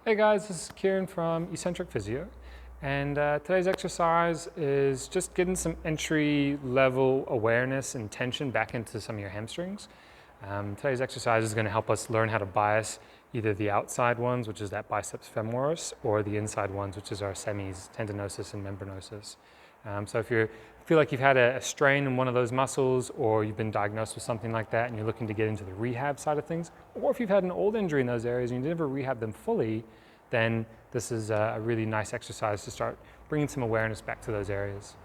Hey guys, this is Kieran from MSK Physio, and today's exercise is just getting some entry level awareness and tension back into some of your hamstrings. Today's exercise is going to help us learn how to bias either the outside ones, which is that biceps femoris, or the inside ones, which is our semis, tendinosus and membranosus. So if you feel like you've had a strain in one of those muscles, or you've been diagnosed with something like that and you're looking to get into the rehab side of things, or if you've had an old injury in those areas and you never rehab them fully, then this is a really nice exercise to start bringing some awareness back to those areas.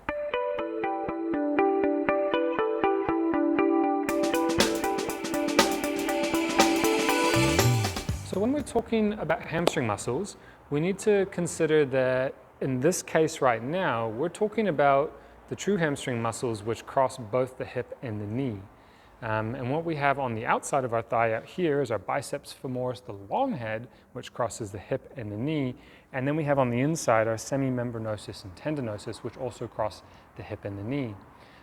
So when we're talking about hamstring muscles, we need to consider that in this case right now, we're talking about the true hamstring muscles which cross both the hip and the knee. And what we have on the outside of our thigh out here is our biceps femoris, the long head, which crosses the hip and the knee. And then we have on the inside our semimembranosus and tendinosus, which also cross the hip and the knee.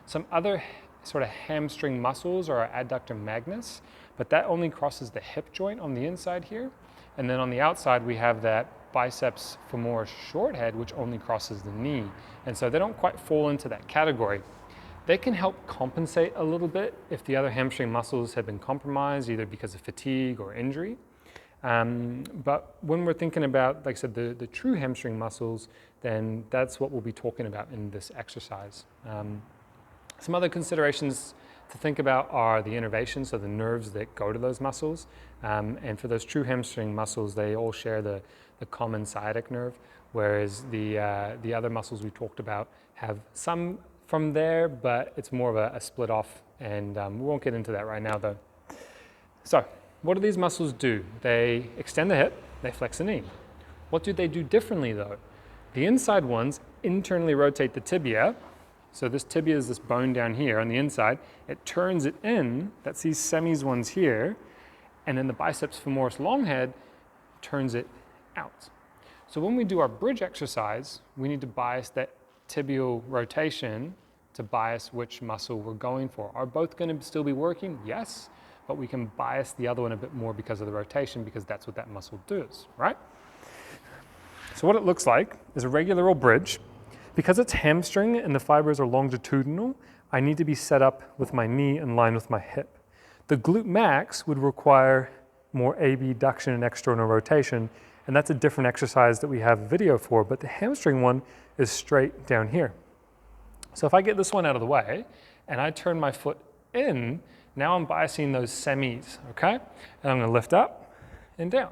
Some other sort of hamstring muscles are our adductor magnus, but that only crosses the hip joint on the inside here. And then on the outside, we have that biceps femoris short head, which only crosses the knee. And so they don't quite fall into that category. They can help compensate a little bit if the other hamstring muscles have been compromised, either because of fatigue or injury. But when we're thinking about, like I said, the true hamstring muscles, then that's what we'll be talking about in this exercise. Some other considerations to think about are the innervations, so the nerves that go to those muscles. And for those true hamstring muscles, they all share the common sciatic nerve, whereas the other muscles we talked about have some from there, but it's more of a split off, and we won't get into that right now though. So what do these muscles do? They extend the hip, they flex the knee. What do they do differently though? The inside ones internally rotate the tibia. So this tibia is this bone down here on the inside. It turns it in, that's these semis ones here, and then the biceps femoris long head turns it out. So when we do our bridge exercise, we need to bias that tibial rotation to bias which muscle we're going for. Are both going to still be working? Yes, but we can bias the other one a bit more because of the rotation, because that's what that muscle does, right? So what it looks like is a regular old bridge. Because it's hamstring and the fibers are longitudinal, I need to be set up with my knee in line with my hip. The glute max would require more abduction and external rotation, and that's a different exercise that we have a video for, but the hamstring one is straight down here. So if I get this one out of the way and I turn my foot in, now I'm biasing those semis, okay? And I'm gonna lift up and down.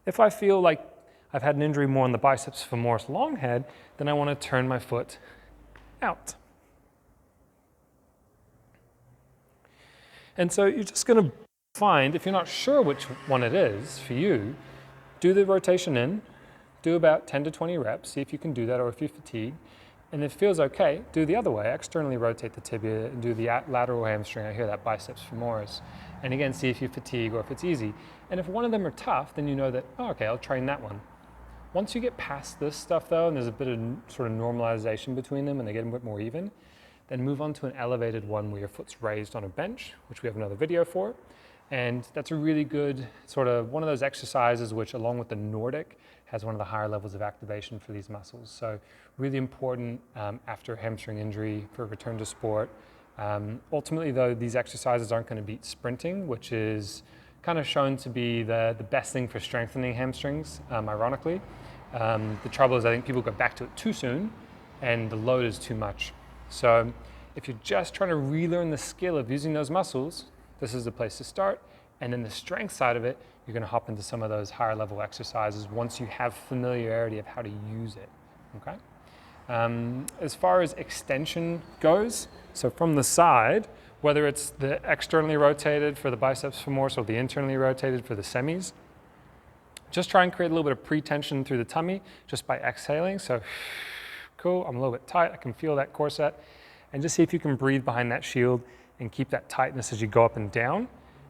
If I feel like I've had an injury more on the biceps femoris long head, then I want to turn my foot out. And so you're just going to find, if you're not sure which one it is for you, do the rotation in, do about 10 to 20 reps, see if you can do that, or if you fatigue. And if it feels okay, do the other way, externally rotate the tibia and do the lateral hamstring. I hear that biceps femoris. And again, see if you fatigue or if it's easy. And if one of them are tough, then you know that, oh, okay, I'll train that one. Once you get past this stuff though, and there's a bit of sort of normalization between them and they get a bit more even, then move on to an elevated one where your foot's raised on a bench, which we have another video for. And that's a really good sort of one of those exercises which, along with the Nordic, has one of the higher levels of activation for these muscles. So really important after hamstring injury for return to sport. Ultimately though, these exercises aren't going to beat sprinting, which is kind of shown to be the best thing for strengthening hamstrings, ironically. The trouble is I think people go back to it too soon and the load is too much. So if you're just trying to relearn the skill of using those muscles, this is the place to start. And then the strength side of it, you're going to hop into some of those higher level exercises once you have familiarity of how to use it, okay? As far as extension goes, so from the side, whether it's the externally rotated for the biceps femoris or the internally rotated for the semis, just try and create a little bit of pre-tension through the tummy just by exhaling. So cool, I'm a little bit tight, I can feel that corset. And just see if you can breathe behind that shield and keep that tightness as you go up and down.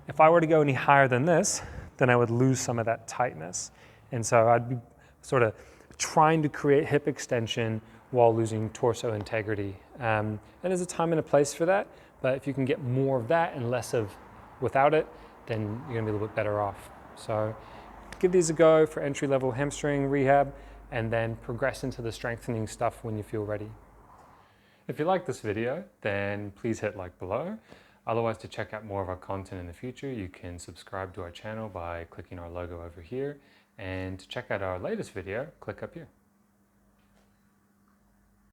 If I were to go any higher than this, then I would lose some of that tightness. And so I'd be sort of trying to create hip extension while losing torso integrity. And there's a time and a place for that, but if you can get more of that and less of without it, then you're gonna be a little bit better off. So give these a go for entry-level hamstring rehab, and then progress into the strengthening stuff when you feel ready. If you like this video, then please hit like below. Otherwise, to check out more of our content in the future, you can subscribe to our channel by clicking our logo over here. And to check out our latest video, click up here.